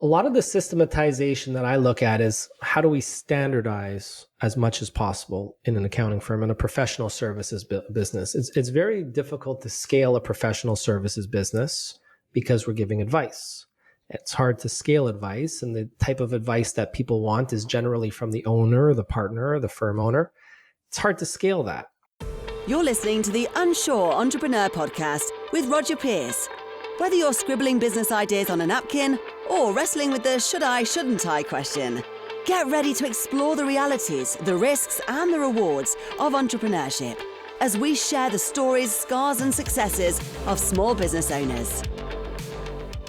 A lot of the systematization that I look at is how do we standardize as much as possible in an accounting firm and a professional services business. It's very difficult to scale a professional services business because we're giving advice. It's hard to scale advice, and the type of advice that people want is generally from the owner, the partner, the firm owner. It's hard to scale that. You're listening to the Unsure Entrepreneur Podcast with Roger Pierce. Whether you're scribbling business ideas on a napkin or wrestling with the should I, shouldn't I question, get ready to explore the realities, the risks, and the rewards of entrepreneurship as we share the stories, scars, and successes of small business owners.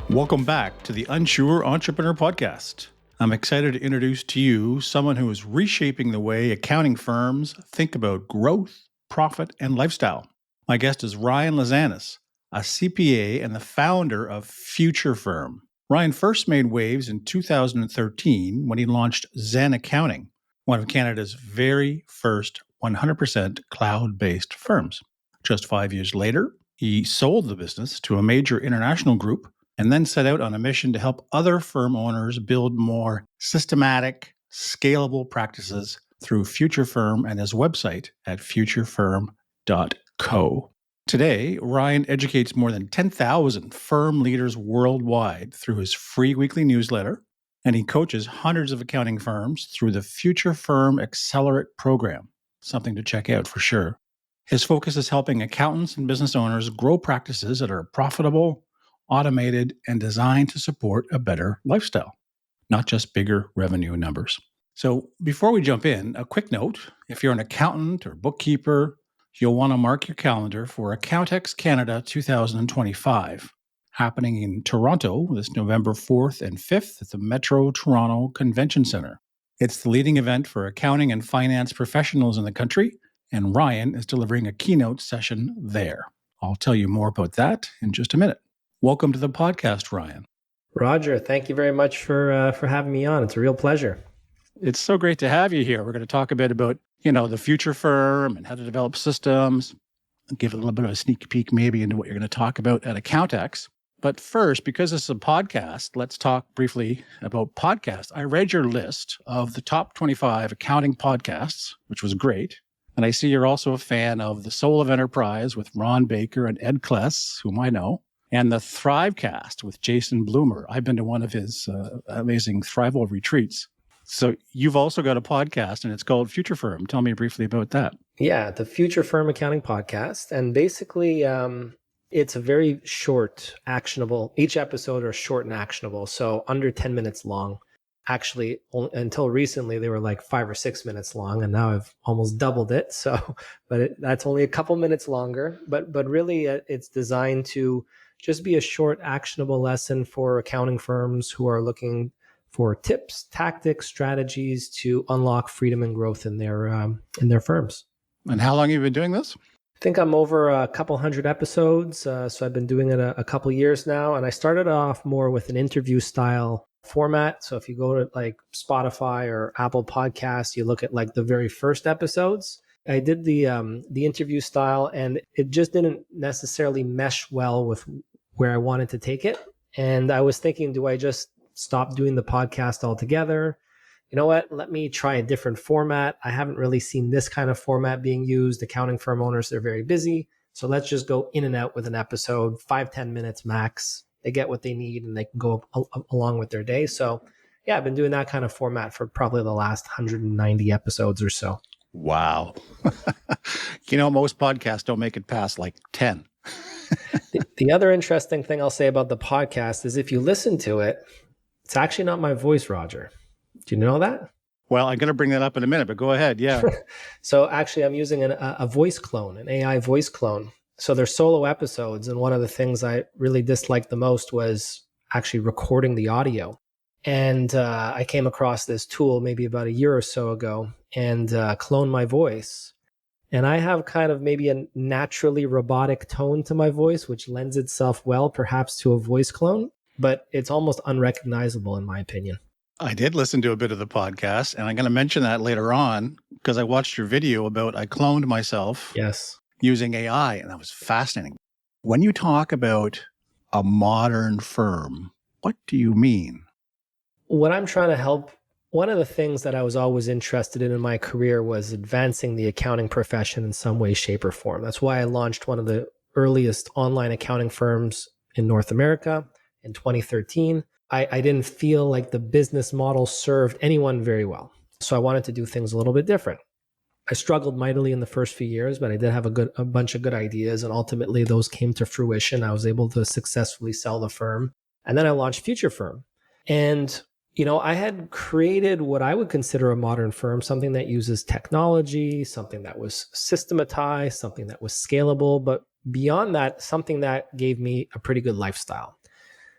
Welcome back to the Unsure Entrepreneur Podcast. I'm excited to introduce to you someone who is reshaping the way accounting firms think about growth, profit, and lifestyle. My guest is Ryan Lazanis, a CPA and the founder of Future Firm. Ryan first made waves in 2013 when he launched Zen Accounting, one of Canada's very first 100% cloud-based firms. Just 5 years later, he sold the business to a major international group and then set out on a mission to help other firm owners build more systematic, scalable practices through Future Firm and his website at futurefirm.co. Today, Ryan educates more than 10,000 firm leaders worldwide through his free weekly newsletter, and he coaches hundreds of accounting firms through the Future Firm Accelerate program, something to check out for sure. His focus is helping accountants and business owners grow practices that are profitable, automated, and designed to support a better lifestyle, not just bigger revenue numbers. So before we jump in, a quick note: if you're an accountant or bookkeeper, you'll want to mark your calendar for Accountex Canada 2025, happening in Toronto this November 4th and 5th at the Metro Toronto Convention Centre. It's the leading event for accounting and finance professionals in the country, and Ryan is delivering a keynote session there. I'll tell you more about that in just a minute. Welcome to the podcast, Ryan. Roger, thank you very much for having me on. It's a real pleasure. It's so great to have you here. We're going to talk a bit about, the future firm and how to develop systems, give a little bit of a sneak peek maybe into what you're going to talk about at Accountex. But first, because this is a podcast, let's talk briefly about podcasts. I read your list of the top 25 accounting podcasts, which was great. And I see you're also a fan of The Soul of Enterprise with Ron Baker and Ed Kless, whom I know, and the Thrivecast with Jason Bloomer. I've been to one of his amazing Thrival retreats. So you've also got a podcast, and it's called Future Firm. Tell me briefly about that. Yeah, the Future Firm Accounting Podcast. And basically, it's a very short, actionable. Each episode are short and actionable, so under 10 minutes long. Actually, until recently, they were like 5 or 6 minutes long, and now I've almost doubled it. So, that's only a couple minutes longer. But really, it's designed to just be a short, actionable lesson for accounting firms who are looking for tips, tactics, strategies to unlock freedom and growth in their firms. And how long have you been doing this? I think I'm over a couple hundred episodes. So I've been doing it a couple years now. And I started off more with an interview style format. So if you go to like Spotify or Apple Podcasts, you look at like the very first episodes. I did the interview style, and it just didn't necessarily mesh well with where I wanted to take it. And I was thinking, do I just stop doing the podcast altogether? You know what? Let me try a different format. I haven't really seen this kind of format being used. Accounting firm owners, they're very busy. So let's just go in and out with an episode, 5-10 minutes max. They get what they need and they can go along with their day. So yeah, I've been doing that kind of format for probably the last 190 episodes or so. Wow. Most podcasts don't make it past like 10. The other interesting thing I'll say about the podcast is if you listen to it, it's actually not my voice, Roger. Do you know that? Well, I'm going to bring that up in a minute, but go ahead. Yeah. So actually, I'm using a voice clone, an AI voice clone. So they're solo episodes. And one of the things I really disliked the most was actually recording the audio. And I came across this tool maybe about a year or so ago and cloned my voice. And I have kind of maybe a naturally robotic tone to my voice, which lends itself well perhaps to a voice clone, but it's almost unrecognizable in my opinion. I did listen to a bit of the podcast, and I'm going to mention that later on because I watched your video about I cloned myself using AI, and that was fascinating. When you talk about a modern firm, what do you mean? what I'm trying to help, one of the things that I was always interested in my career was advancing the accounting profession in some way, shape, or form. That's why I launched one of the earliest online accounting firms in North America in 2013. I didn't feel like the business model served anyone very well. So I wanted to do things a little bit different. I struggled mightily in the first few years, but I did have a bunch of good ideas, and ultimately those came to fruition. I was able to successfully sell the firm, and then I launched Future Firm. And I had created what I would consider a modern firm, something that uses technology, something that was systematized, something that was scalable, but beyond that, something that gave me a pretty good lifestyle.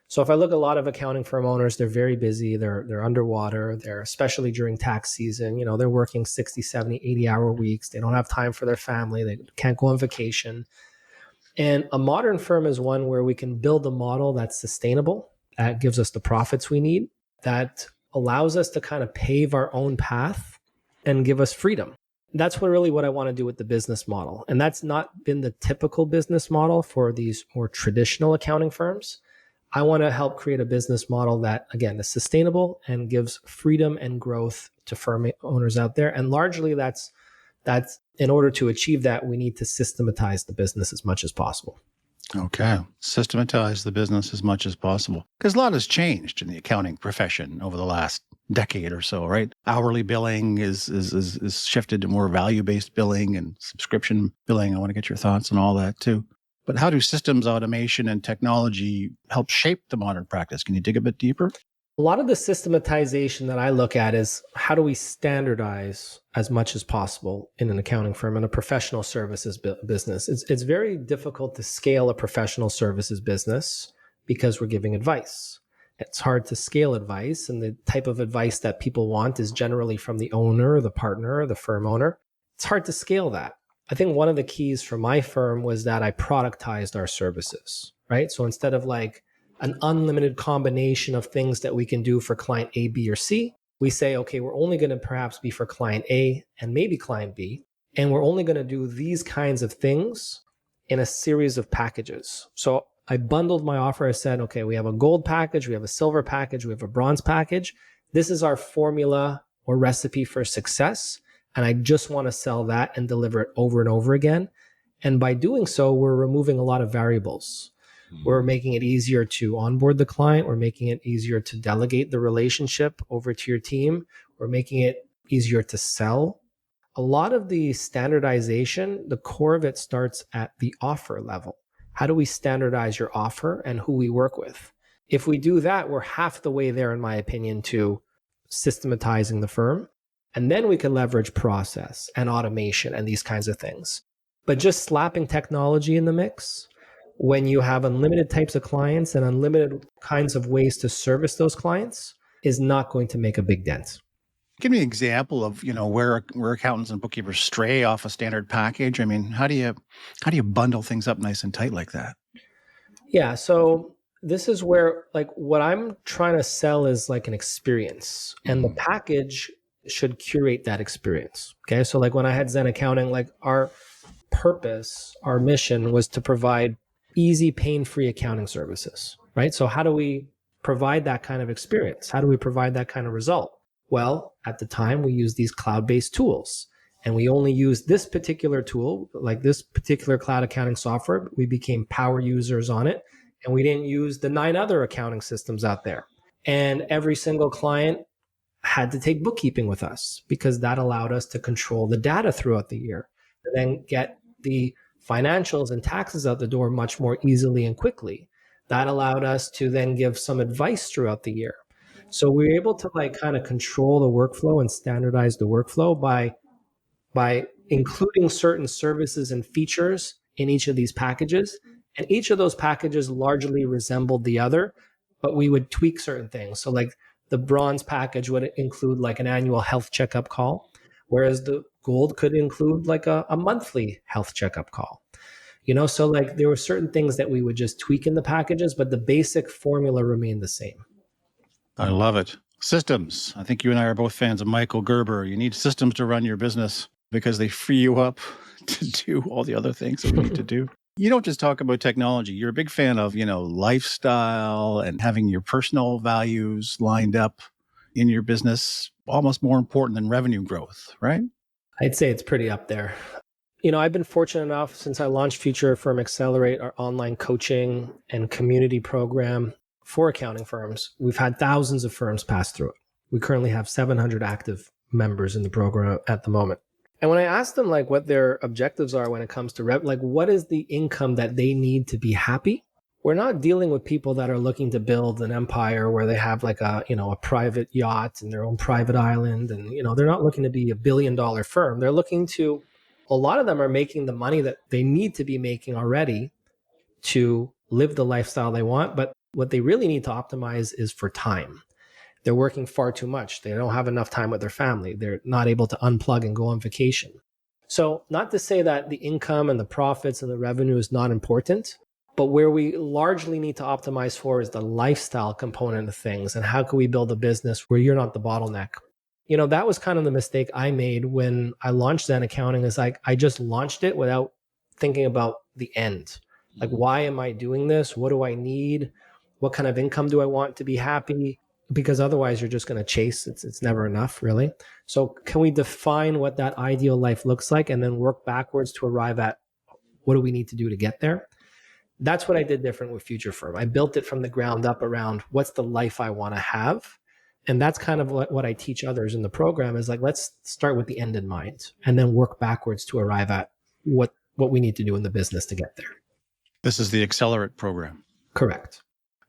So if I look at a lot of accounting firm owners, they're very busy, they're underwater, they're especially during tax season, they're working 60, 70, 80-hour weeks. They don't have time for their family, they can't go on vacation. And a modern firm is one where we can build a model that's sustainable, that gives us the profits we need, that allows us to kind of pave our own path and give us freedom. That's what I want to do with the business model. And that's not been the typical business model for these more traditional accounting firms. I want to help create a business model that, again, is sustainable and gives freedom and growth to firm owners out there. And largely that's in order to achieve that, we need to systematize the business as much as possible. Okay. Systematize the business as much as possible. Because a lot has changed in the accounting profession over the last decade or so, right? Hourly billing is shifted to more value-based billing and subscription billing. I want to get your thoughts on all that too. But how do systems, automation, and technology help shape the modern practice? Can you dig a bit deeper? A lot of the systematization that I look at is how do we standardize as much as possible in an accounting firm and a professional services business. It's very difficult to scale a professional services business because we're giving advice. It's hard to scale advice, and the type of advice that people want is generally from the owner, the partner, the firm owner. It's hard to scale that. I think one of the keys for my firm was that I productized our services, right? So instead of like an unlimited combination of things that we can do for client A, B, or C, we say, okay, we're only going to perhaps be for client A and maybe client B, and we're only going to do these kinds of things in a series of packages. So I bundled my offer. I said, okay, we have a gold package, we have a silver package, we have a bronze package. This is our formula or recipe for success. And I just want to sell that and deliver it over and over again. And by doing so, we're removing a lot of variables. We're making it easier to onboard the client. We're making it easier to delegate the relationship over to your team. We're making it easier to sell. A lot of the standardization, the core of it starts at the offer level. How do we standardize your offer and who we work with? If we do that, we're half the way there, in my opinion, to systematizing the firm. And then we can leverage process and automation and these kinds of things. But just slapping technology in the mix, when you have unlimited types of clients and unlimited kinds of ways to service those clients, is not going to make a big dent. Give me an example of, where accountants and bookkeepers stray off a standard package. I mean, how do you bundle things up nice and tight like that? Yeah, so this is where like what I'm trying to sell is like an experience, and the package should curate that experience. Okay, so like when I had Zen Accounting, like our purpose, our mission was to provide easy, pain-free accounting services, right? So how do we provide that kind of experience? How do we provide that kind of result? Well, at the time, we used these cloud-based tools, and we only used this particular tool, like this particular cloud accounting software. We became power users on it, and we didn't use the 9 other accounting systems out there. And every single client had to take bookkeeping with us because that allowed us to control the data throughout the year and then get the financials and taxes out the door much more easily and quickly. That allowed us to then give some advice throughout the year. So we were able to like kind of control the workflow and standardize the workflow by including certain services and features in each of these packages. And each of those packages largely resembled the other, but we would tweak certain things. So like the bronze package would include like an annual health checkup call, whereas the gold could include like a monthly health checkup call. So like there were certain things that we would just tweak in the packages, but the basic formula remained the same. I love it. Systems. I think you and I are both fans of Michael Gerber. You need systems to run your business because they free you up to do all the other things that we need to do. You don't just talk about technology. You're a big fan of, lifestyle and having your personal values lined up in your business almost more important than revenue growth, right? I'd say it's pretty up there. I've been fortunate enough since I launched Future Firm Accelerate, our online coaching and community program for accounting firms. We've had thousands of firms pass through it. We currently have 700 active members in the program at the moment. And when I ask them like what their objectives are when it comes to like what is the income that they need to be happy, we're not dealing with people that are looking to build an empire where they have like a private yacht and their own private island. And, they're not looking to be $1 billion firm. They're looking to, a lot of them are making the money that they need to be making already to live the lifestyle they want. But what they really need to optimize is for time. They're working far too much. They don't have enough time with their family. They're not able to unplug and go on vacation. So not to say that the income and the profits and the revenue is not important, but where we largely need to optimize for is the lifestyle component of things. And how can we build a business where you're not the bottleneck? That was kind of the mistake I made when I launched Zen Accounting, is like, I just launched it without thinking about the end. Like, why am I doing this? What do I need? What kind of income do I want to be happy? Because otherwise you're just going to chase. It's never enough, really. So can we define what that ideal life looks like and then work backwards to arrive at what do we need to do to get there? That's what I did different with Future Firm. I built it from the ground up around what's the life I want to have. And that's kind of what I teach others in the program is like, let's start with the end in mind and then work backwards to arrive at what we need to do in the business to get there. This is the Accelerate program. Correct.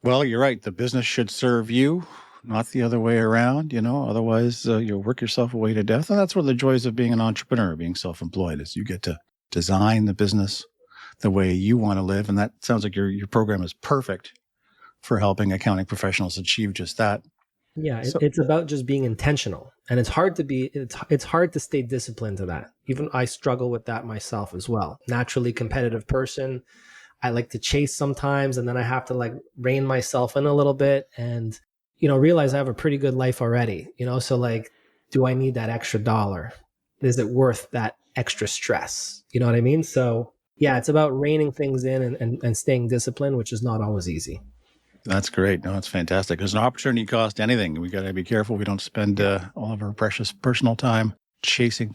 Well, you're right. The business should serve you, not the other way around. Otherwise you'll work yourself away to death. And that's one of the joys of being an entrepreneur, being self-employed, is you get to design the business the way you want to live. And that sounds like your program is perfect for helping accounting professionals achieve just that. Yeah, it's about just being intentional. And it's hard to stay disciplined to that. Even I struggle with that myself as well. Naturally competitive person. I like to chase sometimes, and then I have to like rein myself in a little bit and, realize I have a pretty good life already, so like, do I need that extra dollar? Is it worth that extra stress? You know what I mean? So yeah, it's about reining things in and staying disciplined, which is not always easy. That's great. No, it's fantastic. There's an opportunity cost anything. We got to be careful we don't spend all of our precious personal time chasing.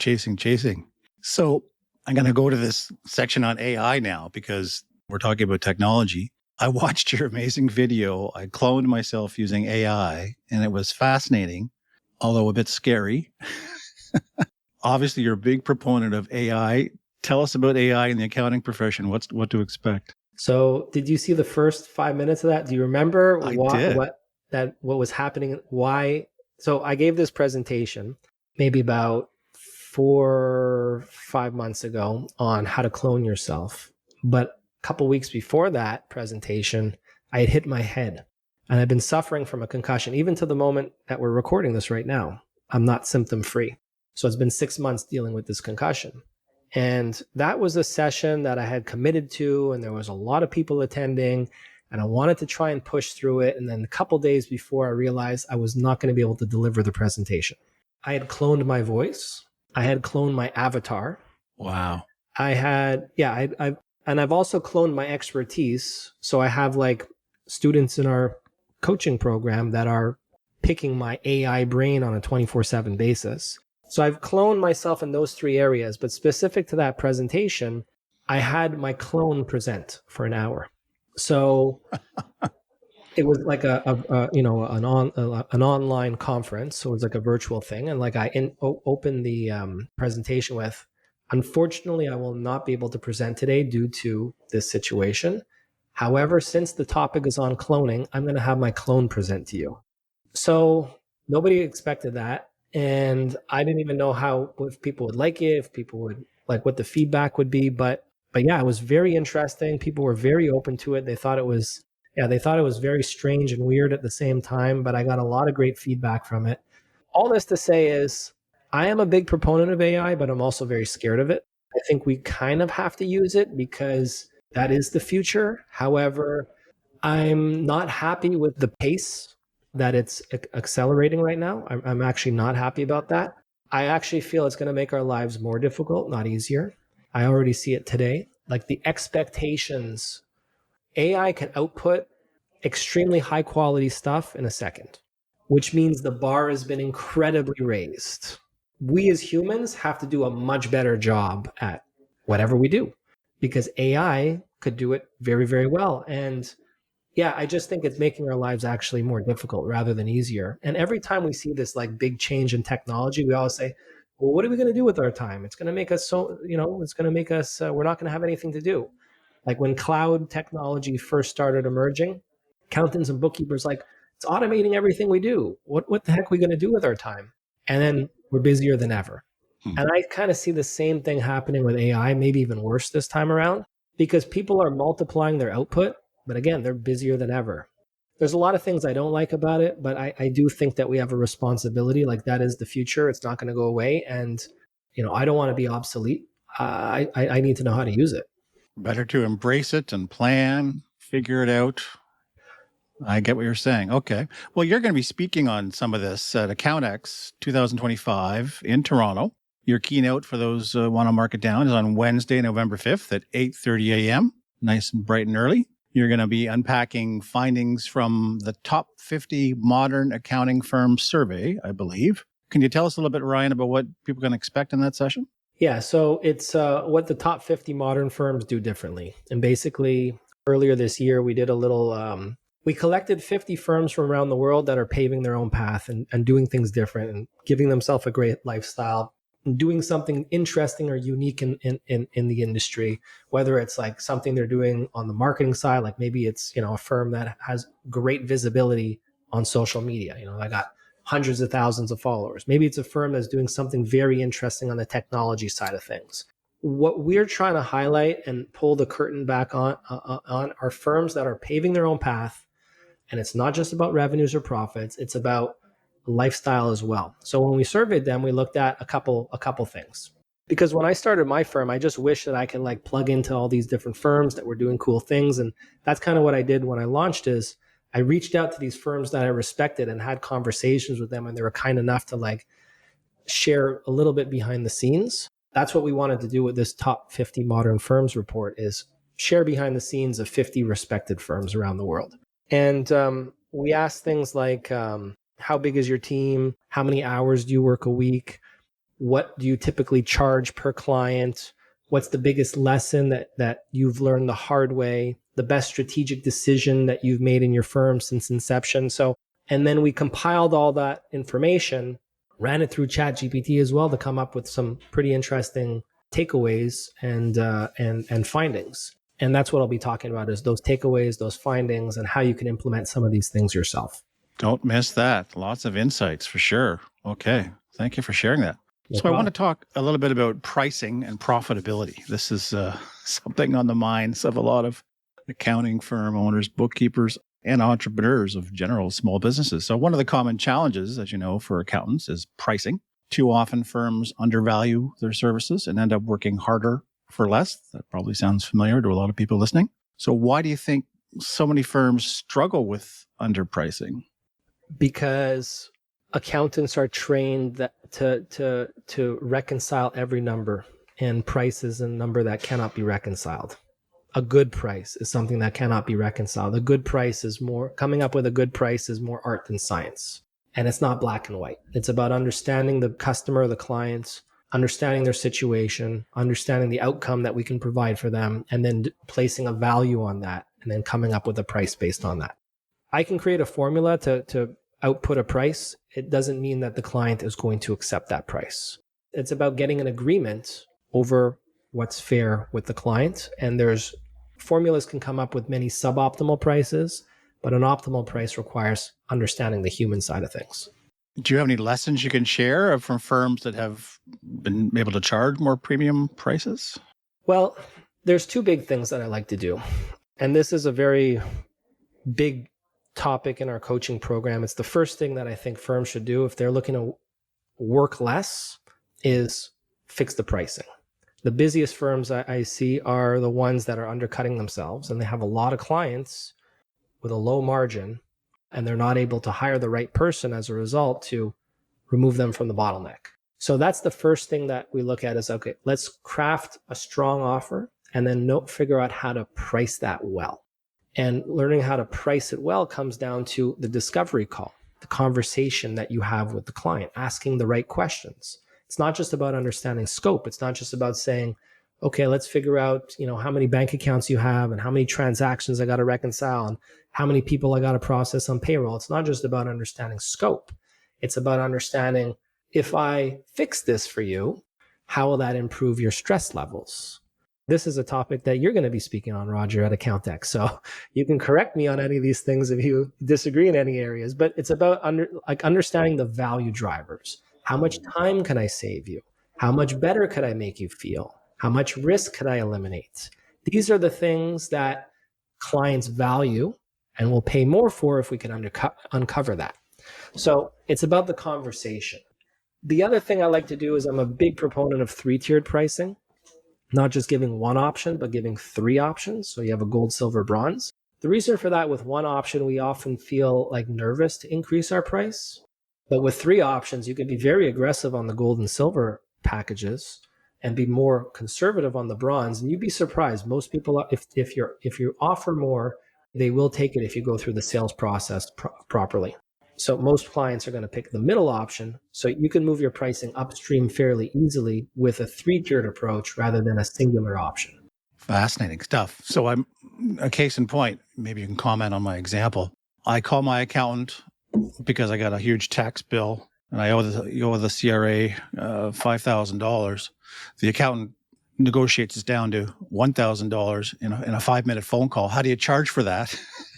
So I'm going to go to this section on AI now because we're talking about technology. I watched your amazing video. I cloned myself using AI, and it was fascinating, although a bit scary. Obviously, you're a big proponent of AI. Tell us about AI in the accounting profession. What to expect? So did you see the first 5 minutes of that? Do you remember what was happening? Why? So I gave this presentation maybe about 4 or 5 months ago on how to clone yourself. But a couple weeks before that presentation, I had hit my head and I've been suffering from a concussion. Even to the moment that we're recording this right now, I'm not symptom free. So it's been 6 months dealing with this concussion. And that was a session that I had committed to, and there was a lot of people attending, and I wanted to try and push through it. And then a couple days before, I realized I was not going to be able to deliver the presentation. I had cloned my voice. I had cloned my avatar. Wow. I've also cloned my expertise. So I have like students in our coaching program that are picking my AI brain on a 24/7 basis. So I've cloned myself in those 3 areas, but specific to that presentation, I had my clone present for an hour. So it was like an online conference. So it was like a virtual thing. And like I opened the presentation with, unfortunately, I will not be able to present today due to this situation. However, since the topic is on cloning, I'm going to have my clone present to you. So nobody expected that. And I didn't even know if people would like it, if people would like what the feedback would be. But yeah, it was very interesting. People were very open to it. They thought it was very strange and weird at the same time, but I got a lot of great feedback from it. All this to say is I am a big proponent of AI, but I'm also very scared of it. I think we kind of have to use it because that is the future. However, I'm not happy with the pace that it's accelerating right now. I'm actually not happy about that. I actually feel it's going to make our lives more difficult, not easier. I already see it today. Like the expectations, AI can output extremely high quality stuff in a second. which means the bar has been incredibly raised. We as humans have to do a much better job at whatever we do because AI could do it very, very well. And yeah, I just think it's making our lives actually more difficult rather than easier. And every time we see this like big change in technology, we always say, well, what are we going to do with our time? It's going to make us it's going to make us, we're not going to have anything to do. Like when cloud technology first started emerging, accountants and bookkeepers, like, it's automating everything we do. What the heck are we going to do with our time? And then we're busier than ever. And I kind of see the same thing happening with AI, maybe even worse this time around, because people are multiplying their output, but again, they're busier than ever. There's a lot of things I don't like about it, but I do think that we have a responsibility. Like, that is the future. It's not going to go away. And, I don't want to be obsolete. I need to know how to use it. Better to embrace it and plan, figure it out. I get what you're saying. Okay. Well, you're going to be speaking on some of this at Accountex 2025 in Toronto. Your keynote, for those who want to mark it down, is on Wednesday, November 5th at 8:30 a.m., nice and bright and early. You're going to be unpacking findings from the top 50 modern accounting firms survey, I believe. Can you tell us a little bit, Ryan, about what people can expect in that session? Yeah, so it's what the top 50 modern firms do differently. And basically, earlier this year, we did a little, we collected 50 firms from around the world that are paving their own path and doing things different and giving themselves a great lifestyle, and doing something interesting or unique in the industry, whether it's like something they're doing on the marketing side, like maybe it's, a firm that has great visibility on social media. I got hundreds of thousands of followers. Maybe it's a firm that's doing something very interesting on the technology side of things. What we're trying to highlight and pull the curtain back on are firms that are paving their own path. And it's not just about revenues or profits. It's about lifestyle as well. So when we surveyed them, we looked at a couple things. Because when I started my firm, I just wish that I could like plug into all these different firms that were doing cool things. And that's kind of what I did when I launched. Is I reached out to these firms that I respected and had conversations with them, and they were kind enough to like share a little bit behind the scenes. That's what we wanted to do with this top 50 modern firms report, is share behind the scenes of 50 respected firms around the world. And we asked things like, how big is your team? How many hours do you work a week? What do you typically charge per client? What's the biggest lesson that you've learned the hard way? The best strategic decision that you've made in your firm since inception? And then we compiled all that information, ran it through ChatGPT as well to come up with some pretty interesting takeaways and findings. And that's what I'll be talking about, is those takeaways, those findings, and how you can implement some of these things yourself. Don't miss that. Lots of insights for sure. Okay. Thank you for sharing that. No So problem. I want to talk a little bit about pricing and profitability. This is something on the minds of a lot of accounting firm owners, bookkeepers, and entrepreneurs of general small businesses. So one of the common challenges, as you know, for accountants is pricing. Too often firms undervalue their services and end up working harder for less. That probably sounds familiar to a lot of people listening. So why do you think so many firms struggle with underpricing? Because accountants are trained to reconcile every number, and price is a number that cannot be reconciled. A good price is something that cannot be reconciled. A good price is more, coming up with a good price is more art than science. And it's not black and white. It's about understanding the customer, the clients, understanding their situation, understanding the outcome that we can provide for them, and then placing a value on that, and then coming up with a price based on that. I can create a formula to output a price. It doesn't mean that the client is going to accept that price. It's about getting an agreement over what's fair with the client. And there's formulas can come up with many suboptimal prices, but an optimal price requires understanding the human side of things. Do you have any lessons you can share from firms that have been able to charge more premium prices? Well, there's two big things that I like to do. And this is a very big topic in our coaching program. It's the first thing that I think firms should do if they're looking to work less, is fix the pricing. The busiest firms I see are the ones that are undercutting themselves, and they have a lot of clients with a low margin, and they're not able to hire the right person as a result to remove them from the bottleneck. So that's the first thing that we look at is, okay, let's craft a strong offer and then figure out how to price that well. And learning how to price it well comes down to the discovery call. the conversation that you have with the client, asking the right questions. It's not just about understanding scope. It's not just about saying, okay, let's figure out, how many bank accounts you have and how many transactions I got to reconcile and how many people I got to process on payroll. It's not just about understanding scope. It's about understanding, if I fix this for you, how will that improve your stress levels? This is a topic that you're going to be speaking on, Roger, at Accountex. So you can correct me on any of these things if you disagree in any areas, but it's about understanding the value drivers. How much time can I save you? How much better could I make you feel? How much risk could I eliminate? These are the things that clients value and will pay more for if we can uncover that. So it's about the conversation. The other thing I like to do is I'm a big proponent of 3-tiered pricing, not just giving one option, but giving 3 options. So you have a gold, silver, bronze. The reason for that, with one option, we often feel like nervous to increase our price. But with 3 options, you can be very aggressive on the gold and silver packages and be more conservative on the bronze. And you'd be surprised. Most people, if you offer more, they will take it if you go through the sales process properly. So most clients are going to pick the middle option. So you can move your pricing upstream fairly easily with a 3-tiered approach rather than a singular option. Fascinating stuff. So I'm a case in point. Maybe you can comment on my example. I call my accountant because I got a huge tax bill and I owe the CRA $5,000. The accountant negotiates it down to $1,000 in a 5-minute phone call. How do you charge for that?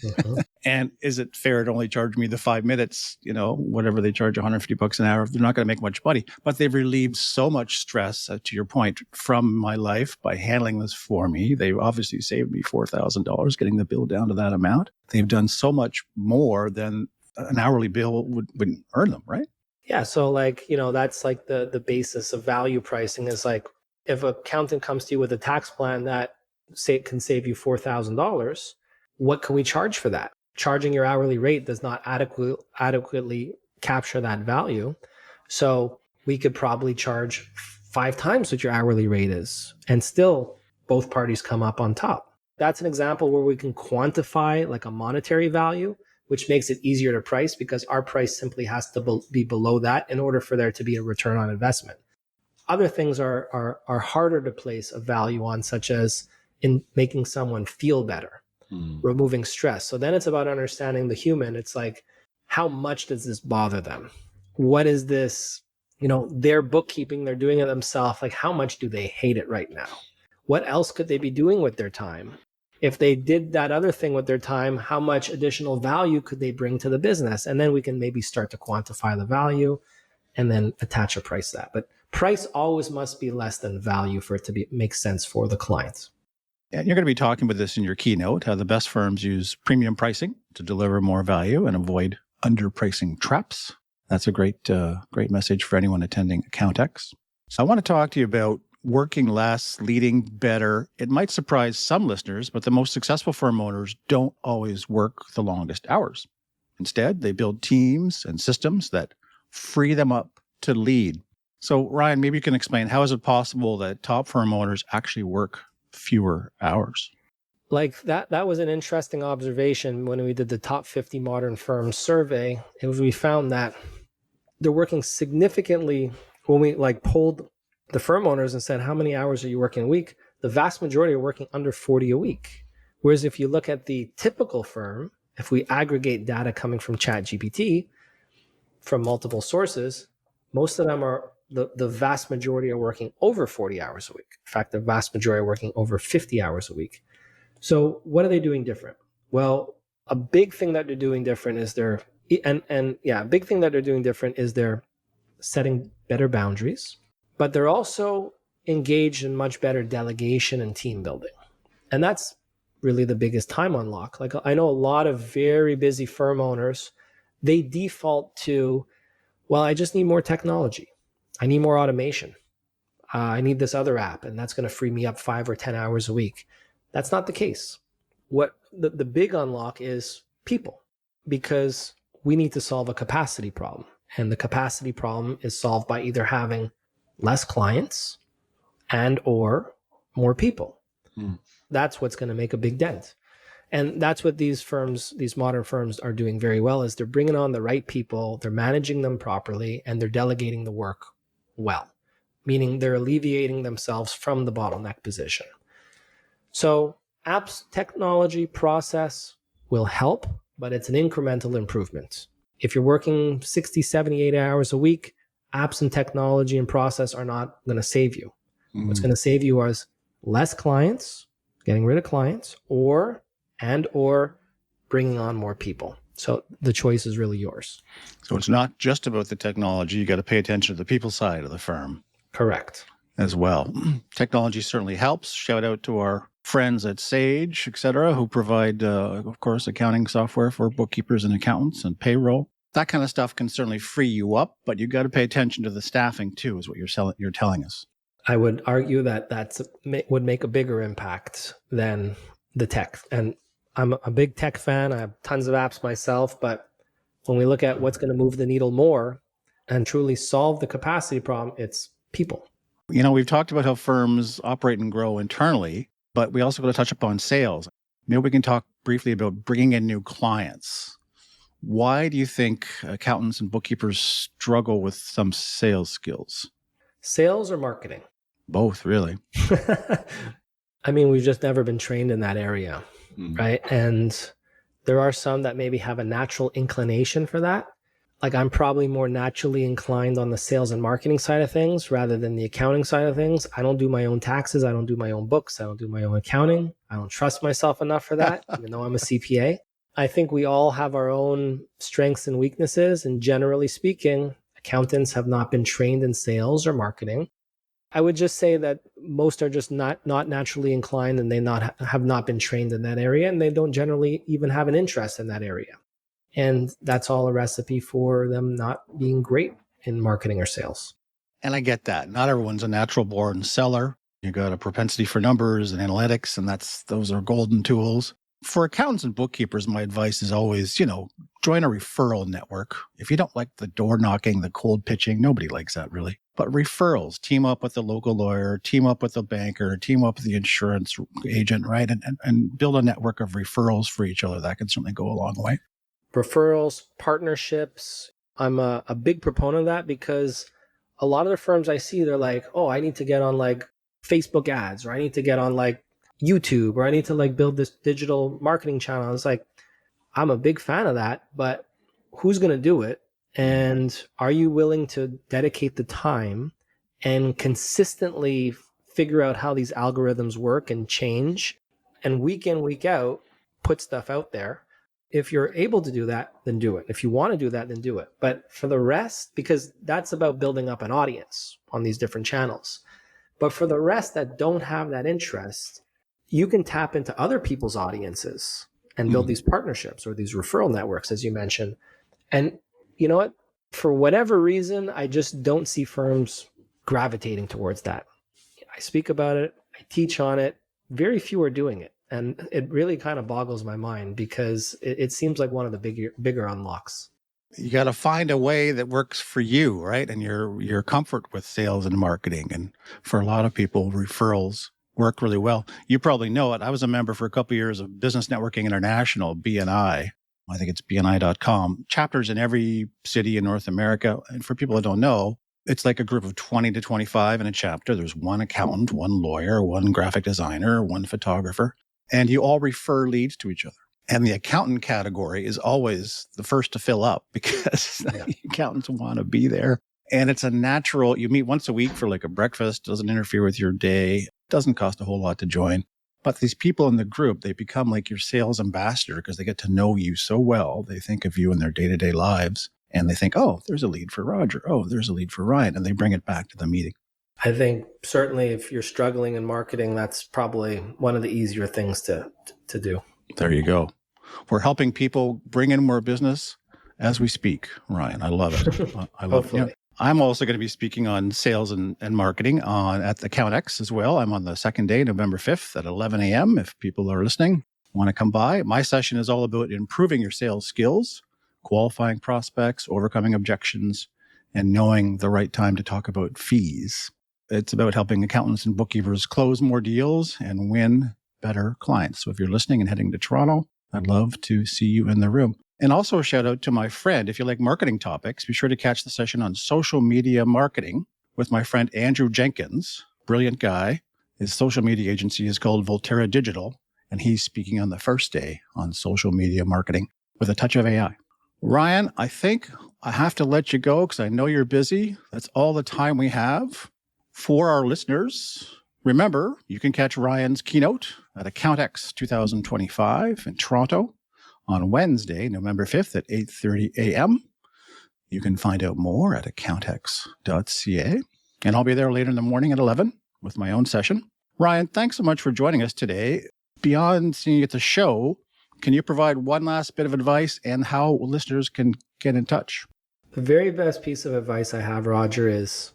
Mm-hmm. And is it fair to only charge me the 5 minutes, whatever they charge, $150 an hour? They're not going to make much money, but they've relieved so much stress, to your point, from my life by handling this for me. They obviously saved me $4,000 getting the bill down to that amount. They've done so much more than an hourly bill would earn them, right? Yeah. So that's like the basis of value pricing is like, if an accountant comes to you with a tax plan that can save you $4,000, what can we charge for that? Charging your hourly rate does not adequately capture that value. So we could probably charge 5 times what your hourly rate is, and still both parties come up on top. That's an example where we can quantify like a monetary value, which makes it easier to price because our price simply has to be below that in order for there to be a return on investment. Other things are harder to place a value on, such as in making someone feel better, removing stress. So then it's about understanding the human. It's like, how much does this bother them? What is this, their bookkeeping, they're doing it themselves. Like, how much do they hate it right now? What else could they be doing with their time? If they did that other thing with their time, how much additional value could they bring to the business? And then we can maybe start to quantify the value and then attach a price to that. But price always must be less than value for it to make sense for the client. And you're going to be talking about this in your keynote, how the best firms use premium pricing to deliver more value and avoid underpricing traps. That's a great message for anyone attending Accountex. So I want to talk to you about working less, leading better. It might surprise some listeners, but the most successful firm owners don't always work the longest hours. Instead, they build teams and systems that free them up to lead. So Ryan, maybe you can explain, how is it possible that top firm owners actually work fewer hours? Like that was an interesting observation when we did the top 50 modern firms survey. We found that they're working significantly. When we polled the firm owners and said, how many hours are you working a week? The vast majority are working under 40 a week. Whereas if you look at the typical firm, if we aggregate data coming from ChatGPT from multiple sources, most of them are the vast majority are working over 40 hours a week. In fact, the vast majority are working over 50 hours a week. So what are they doing different? Well, a big thing that they're doing different is they're setting better boundaries, but they're also engaged in much better delegation and team building. And that's really the biggest time unlock. Like, I know a lot of very busy firm owners, they default to, well, I just need more technology. I need more automation. I need this other app, and that's going to free me up 5 or 10 hours a week. That's not the case. What the big unlock is people, because we need to solve a capacity problem. And the capacity problem is solved by either having less clients and or more people. That's what's going to make a big dent. And that's what these firms, these modern firms are doing very well, is they're bringing on the right people, they're managing them properly, and they're delegating the work well, meaning they're alleviating themselves from the bottleneck position. So apps, technology, process will help, but it's an incremental improvement. If you're working 60, 70, 80 hours a week, apps and technology and process are not going to save you. What's going to save you is less clients, getting rid of clients, or bringing on more people. So the choice is really yours. So it's not just about the technology. You got to pay attention to the people side of the firm. Correct. As well. Technology certainly helps. Shout out to our friends at Sage, et cetera, who provide, of course, accounting software for bookkeepers and accountants and payroll. That kind of stuff can certainly free you up, but you got to pay attention to the staffing too, is what you're telling us. I would argue that would make a bigger impact than the tech. And I'm a big tech fan. I have tons of apps myself, but when we look at what's going to move the needle more and truly solve the capacity problem, it's people. You know, we've talked about how firms operate and grow internally, but we also got to touch upon sales. Maybe we can talk briefly about bringing in new clients. Why do you think accountants and bookkeepers struggle with some sales skills? Sales or marketing? Both, really. I mean, we've just never been trained in that area, right? And there are some that maybe have a natural inclination for that. Like I'm probably more naturally inclined on the sales and marketing side of things rather than the accounting side of things. I don't do my own taxes. I don't do my own books. I don't do my own accounting. I don't trust myself enough for that, even though I'm a CPA. I think we all have our own strengths and weaknesses. And generally speaking, accountants have not been trained in sales or marketing. I would just say that most are just not naturally inclined, and they have not been trained in that area, and they don't generally even have an interest in that area. And that's all a recipe for them not being great in marketing or sales. And I get that. Not everyone's a natural born seller. You got a propensity for numbers and analytics, and those are golden tools. For accountants and bookkeepers, my advice is always, join a referral network. If you don't like the door knocking, the cold pitching, nobody likes that really. But referrals, team up with the local lawyer, team up with the banker, team up with the insurance agent, right? And build a network of referrals for each other. That can certainly go a long way. Referrals, partnerships. I'm a big proponent of that because a lot of the firms I see, they're like, oh, I need to get on like Facebook ads, or I need to get on like YouTube, or I need to like build this digital marketing channel. It's like, I'm a big fan of that, but who's going to do it? And are you willing to dedicate the time and consistently figure out how these algorithms work and change, and week in, week out, put stuff out there? If you're able to do that, then do it. If you want to do that, then do it. But for the rest, because that's about building up an audience on these different channels. But for the rest that don't have that interest, you can tap into other people's audiences and build these partnerships or these referral networks, as you mentioned. And you know what? For whatever reason, I just don't see firms gravitating towards that. I speak about it. I teach on it. Very few are doing it. And it really kind of boggles my mind because it seems like one of the bigger unlocks. You got to find a way that works for you, right? And your comfort with sales and marketing. And for a lot of people, referrals work really well. You probably know it. I was a member for a couple of years of Business Networking International, BNI. I think it's BNI.com. Chapters in every city in North America. And for people that don't know, it's like a group of 20 to 25 in a chapter. There's one accountant, one lawyer, one graphic designer, one photographer, and you all refer leads to each other. And the accountant category is always the first to fill up because the accountants want to be there. And it's a natural, you meet once a week for like a breakfast, doesn't interfere with your day, doesn't cost a whole lot to join. But these people in the group, they become like your sales ambassador because they get to know you so well. They think of you in their day-to-day lives. And they think, oh, there's a lead for Roger. Oh, there's a lead for Ryan. And they bring it back to the meeting. I think certainly if you're struggling in marketing, that's probably one of the easier things to do. There you go. We're helping people bring in more business as we speak, Ryan. I love it. I love it. Yeah. I'm also going to be speaking on sales and marketing at the Accountex as well. I'm on the second day, November 5th at 11 a.m. If people are listening, want to come by. My session is all about improving your sales skills, qualifying prospects, overcoming objections, and knowing the right time to talk about fees. It's about helping accountants and bookkeepers close more deals and win better clients. So if you're listening and heading to Toronto, I'd love to see you in the room. And also a shout out to my friend. If you like marketing topics, be sure to catch the session on social media marketing with my friend Andrew Jenkins, brilliant guy. His social media agency is called Volterra Digital, and he's speaking on the first day on social media marketing with a touch of AI. Ryan, I think I have to let you go because I know you're busy. That's all the time we have. For our listeners, remember, you can catch Ryan's keynote at Accountex 2025 in Toronto on Wednesday, November 5th at 8:30 a.m. You can find out more at accountex.ca. And I'll be there later in the morning at 11 with my own session. Ryan, thanks so much for joining us today. Beyond seeing you at the show, can you provide one last bit of advice and how listeners can get in touch? The very best piece of advice I have, Roger, is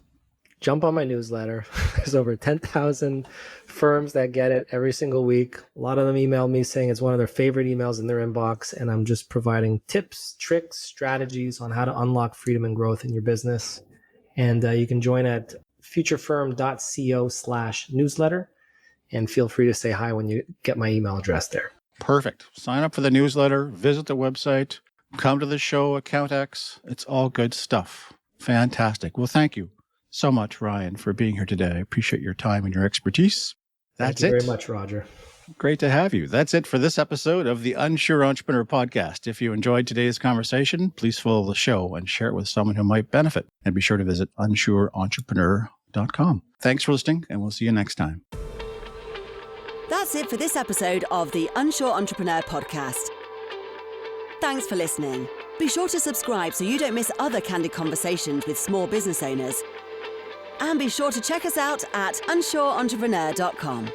jump on my newsletter. There's over 10,000 firms that get it every single week. A lot of them email me saying it's one of their favorite emails in their inbox. And I'm just providing tips, tricks, strategies on how to unlock freedom and growth in your business. And you can join at futurefirm.co/newsletter. And feel free to say hi when you get my email address there. Perfect. Sign up for the newsletter, visit the website, come to the show, Accountex. It's all good stuff. Fantastic. Well, thank you so much, Ryan, for being here today. I appreciate your time and your expertise. That's it. Thank you very much, Roger. Great to have you. That's it for this episode of the Unsure Entrepreneur Podcast. If you enjoyed today's conversation, please follow the show and share it with someone who might benefit. And be sure to visit unsureentrepreneur.com. Thanks for listening, and we'll see you next time. That's it for this episode of the Unsure Entrepreneur Podcast. Thanks for listening. Be sure to subscribe so you don't miss other candid conversations with small business owners. And be sure to check us out at unsureentrepreneur.com.